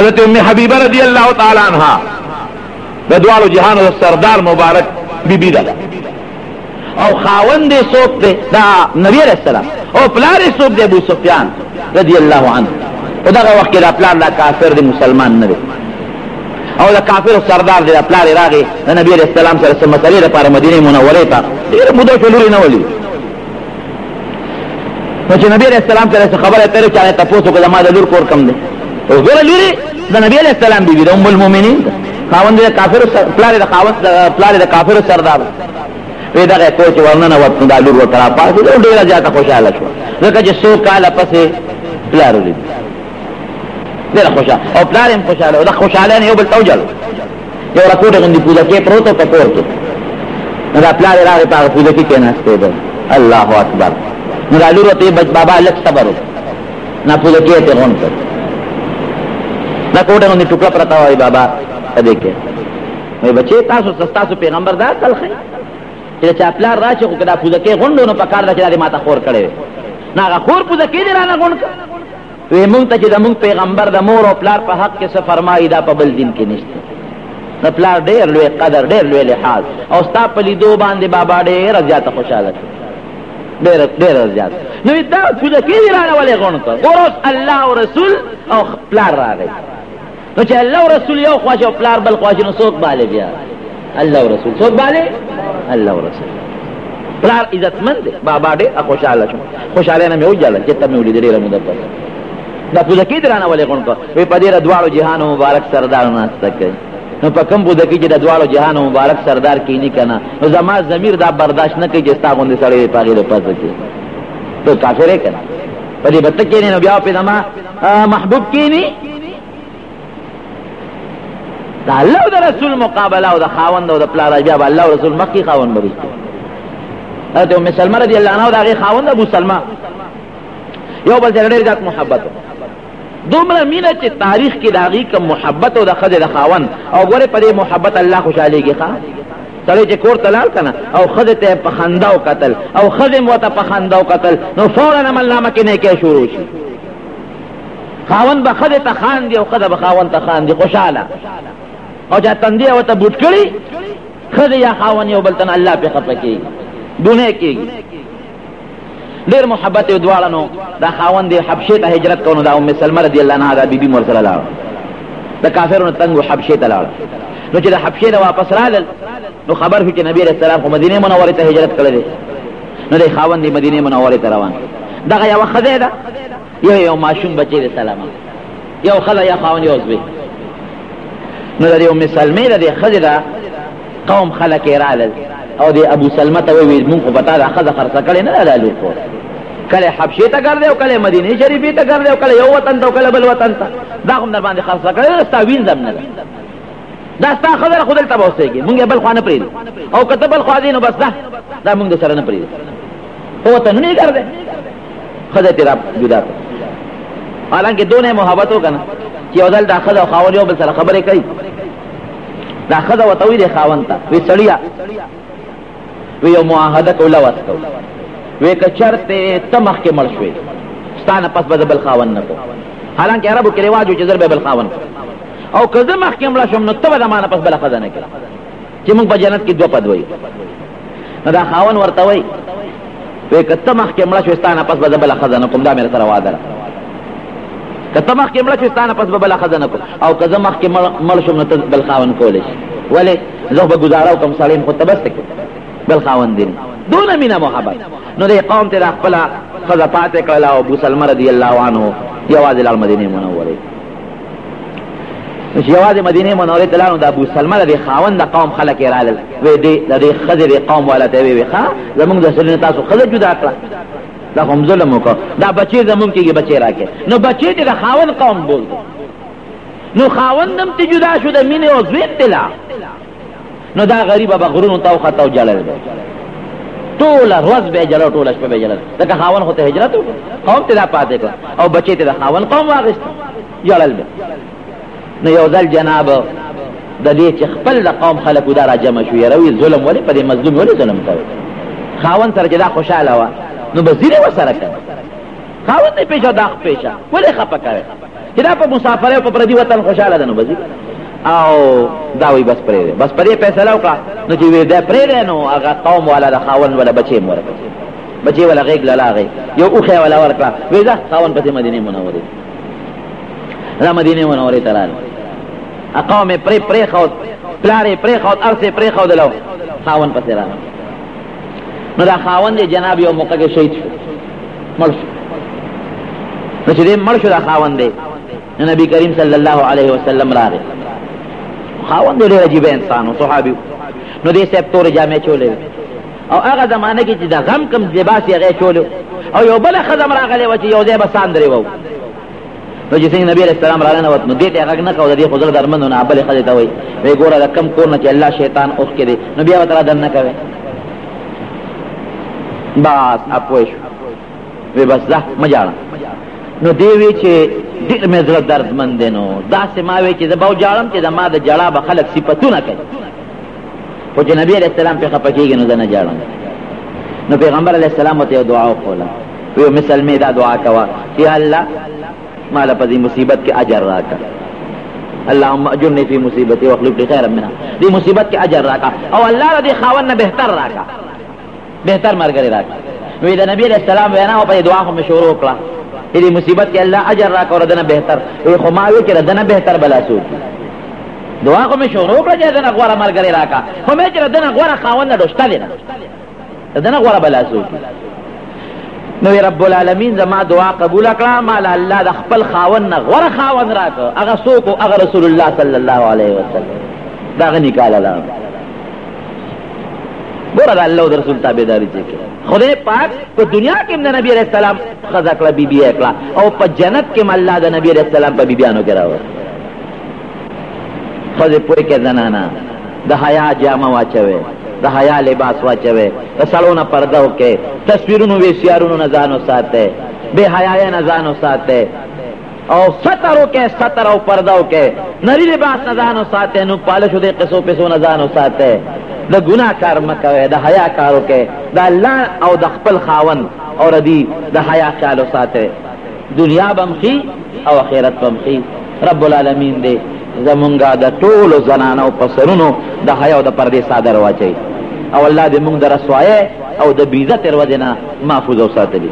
حضرت ام حبیبہ رضی اللہ تعالی عنہ د دوالو جهان د سردار مبارک بی بی دا او خاوند سوک دے دا نبی علیہ السلام او پلار سوک دے ابو سفیان رضی اللہ عنہ او دا وقت دا پلار دا کافر دے مسلمان نبی او دا کافر سردار دے دا پلار راغی دا نبی علیہ السلام صلی اللہ علیہ وسلم دا پار مدینه منوره تا دیر مدو چلوری نولی نوچه نبی علیہ السلام صلی اللہ علیہ وسلم خبر تیرو چاہے تپوسو که دا ما دا لور کور کم دے او گوڑا لوری دا نبی علیہ السلام بی بی دا ام المومنین دا خاوند دا کافر پلار دا کافر سردار وی دا غی کوچ ورننا وطن دا لور وطرا پاسی دا دیرا جاتا خوشحالا شوا ذکر چه سو کالا پسی پلارو لید دیرا خوشحال او پلاریم خوشحالا دا خوشحالین یو بلتاو جلو یو رکوٹ غندی پوزا کی پروتو پکور کی دا پلار راغی پاک پوزا کی کیناستے دا اللہ اکبر دا لور وطی بابا لک صبرو نا پوزا کی تے غن کر نا کوٹا غندی ٹکڑا پرتا ہوئی بابا دیکھے وی بچے تاسو سستاسو پیغمبر دا تلخی چې چا پلار راشي خو کدا پوزکې غونډو نو پکار دا چې ماته خور کړي نه هغه خور پوزکې دی رانه غونډ وی مونږ ته چې د مونږ پیغمبر د مور او پلار په حق کې څه فرمایي دا په بل دین کې نشته د پلار ډېر لوی قدر ډېر لوی لحاظ او ستا په لیدو باندې بابا ډېر زیاته خوشاله ډېر زیات نو دا پوزکې دی رانه ولې غونډ کړ ورس الله او رسول او پلار راغی نو چې الله او رسول یو خواش او پلار بل خواش نو څوک باندې بیا الله او رسول څوک باندې الله او رسول پلار عزتمند دی بابا ډېر خوشاله شو خوشاله نه مې وجاله چې ته مې ولې ډېر مده پس دا پوزکې درانه ولې غونډ کړ وی په دې دواړو جهانو مبارک سردار ناشته کوي نو په کوم پوزکې چې د دواړو جهانو مبارک سردار کینی کنه نو زما ضمیر دا برداشت نه کوي چې ستا غوندې سړی پاغې د پس کې تو کافر یې کنه په دې بته کې نو بیا په دما محبوب کینی دا الله او رسول مقابله او د خاوند او د پلار بیا الله او رسول مخکې خاوند برسته حضرت ام سلمہ رضی الله عنها دا غي خاوند ابو سلمہ یو بل ډېر ځات محبت دومره مینه چې تاریخ کې داغي کوم محبت او د خځه د خاوند او ګوره په دې محبت الله خوشاليږي ښا سره چې کور تلال کنه او خځه ته په خندا او قتل او خځه مو ته په خندا او قتل نو فورا عمل نامه کې نه کې شروع شي خاوند به خځه ته خان دی او خځه به خاوند ته خان دی خوشاله او جا تندی او ته بوت کړي خځه یا خاوند یو بلتن الله په خپه کې دونه کې ډېر محبت یو دواړه نو دا خاوند حبشه ته هجرت کونو دا ام سلمہ رضی الله عنها دا بیبي مور سره لاړ د کافرونو تنګو حبشه ته لاړ نو چې د حبشه نه واپس رالل نو خبر شو چې نبی رسول الله په مدینه منوره ته هجرت کړل نو د خاوند مدینه منوره ته روان دغه یو خځه ده یو ماشوم بچی د سلام یو خځه یا خاوند یو زوی نو د ام سلمہ د خځه قوم خلک رالل او دی ابو سلمہ ته وی مونږ په پتا دا خزه خرڅ کړي نه لالو کو کله حبشه ته ګرځي او کله مدینه شریفه ته ګرځي او کله یو وطن ته او کله بل وطن ته دا هم در باندې خرڅ کړي ستا وینځم نه دا ستا خبره خودل ته وسېږي مونږ بل خانه پرې او کته بل خو دینو بس دا مونږ سره نه پرې او ته نه ګرځي خزه تیرا جدا حالانکه دونه محبت وکنه چې یو ځل دا خزه او خاور یو بل سره خبرې کوي دا خزه وتوی دی خاون ته وی سړیا وی یو معاهده کوله واسطو وی که چرته تمخ کې مړ شوي ستانه پس به بل خاون نه کو حالانکه عربو کې رواج و چې زر به بل خاون او که زه مخ کې مړ شم نو ته به زمانه پس بل خزانه کې چې موږ په جنت کې دوه پد وای نو دا خاون ورته وای وی که تمخ کې مړ شوي ستانه پس به بل خزانه کوم دا مې سره وعده ده که تمخ کې مړ شوي ستانه پس به بل خزانه کو او که زه مخ کې مړ شم نو ته بل خاون کولې ولې زه به گزاره کوم سالم خو ته بس تک بل خاون دین دون مینا محبت نو دې قوم ته خپل خزه پاتې کړه او ابو سلمہ رضی الله عنه یوازې لال مدینه منوره چې یوازې مدینه منوره ته لاړو د ابو سلمہ رضی خاون د قوم خلک رالل وې دې خزه دې قوم ولته وې ښا زمونږ د سرنه تاسو خزه جدا کړه دا هم ظلم وکړه دا بچي زمونږ کې بچي راکې نو بچي دې خاون قوم بولته نو خاون نم ته جدا شو د مینه او زوی تلا نو دا غریب به غرونو تاو خطاو جلل ټول ورځ به جلل ټول شپه به جلل دا خاون خو ته هجرت وکړ قوم ته دا پاتې کړ او بچی ته خاون قوم واغست جلل به نو یو ځل جناب د دې چې خپل د قوم خلکو دا را جمع شو یروي ظلم ولې په دې مظلوم ولې ظلم کوي خاون سره چې دا خوشاله و نو بزیره وسره کړ خاون نه پیښه دا پیښه ولې خپه کوي چې دا په مسافر او په پردي وطن خوشاله ده نو بځي او دا وی بس پرې بس پرې فیصله وکړه نو چې وی دا پرې نو هغه قوم والا د خاون ولا بچي مور بچي ولا غیګ لاغه یو اوخه ولا ورکړه وی دا خاون په مدینه منوره دا مدینه منوره تلل اقوام پرې خو پلاره پرې خو ارسه پرې خو دلو خاون پسې راغله نو دا خاون دی جناب یو موقع کې شهید شو مړ شو نو چې دې مړ شو دا خاون دی نو نبی کریم صلی الله علیه وسلم راغی خاون دی ډېر عجیب انسان او صحابي نو دې سب تور جامې چولې او هغه زمانه کې چې دا غم کم لباس یې غې چولې او یو بل خدام راغلی و چې یو ځای بسان درې وو نو چې څنګه نبی علیہ السلام راغی نو دې ته هغه نه کو دې خضر درمنو نه بل خدای ته وای وی ګوره دا کم کور نه چې الله شیطان اوخ کې دی نو بیا وتره دن نه کوي بس اپوش وی بس ده مجاړه نو دی وی چې ډېر مې زړه دردمند دی نو داسې ما وی چې زه به وجاړم چې زما د جړا به خلک صفتونه کوي خو چې نبی علیہ السلام پې خفه کېږي نو زه نه جاړم نو پیغمبر علیہ السلام ورته یو دعا وکړله وی مثل مې دا دعا کوه چې الله ما له په دې مصیبت کې اجر راکړه اللهم اجرني في مصیبتي واخلف لي خيرا منها دې مصیبت کې اجر راکړه او الله دې خاوند نه بهتر راکړه بهتر مرګري راکړه نو دا نبی علیہ السلام وینا او په دعا هم شروع کړه دې مصیبت کې الله اجر راکړه او دنه بهتر وي خو ما وی چې دنه بهتر بلا سوچ دعا هم شروع کړه چې دنه غوړه مرګري راکړه خو مې چې دنه غوړه خاوند نه دوشته دي دنه غوړه بلا سوچ نو رب العالمین زما دعا قبول کړه مال الله د خپل خاوند نه غوړه خاوند راکړه هغه څوک هغه رسول الله صلی الله علیه وسلم دا غنی کاله لا ګوره د الله او رسول تابعداري چې خدای پاک په دنیا کې د نبی رسول الله خزا کړه بیبي کړه او په جنت کې الله د نبی رسول الله په بیبيانو کې راوړ خدای په کې زنانا د حیا جامه واچوي د حیا لباس واچوي د سالونه پرده وکي تصویرونو ویسیارونو نه ځانو ساته بے حیاي نه ځانو ساته او سترو کې ستر او پرده وکي نری لباس نه ځانو ساته نو پالشو دې قصو پیسو نه ځانو ساته د ګناه کار مکوي د حیا کارو کې د الله او د خپل خاون او ردی د حیا خیال ساته دنیا بمخي او آخرت بمخي رب العالمین دې زمونږه د ټولو زنانو په سرونو د حیا او د پردې صادر واچي او الله دې موږ د رسوایه او د بیزت ورځې نه محفوظ او ساتلی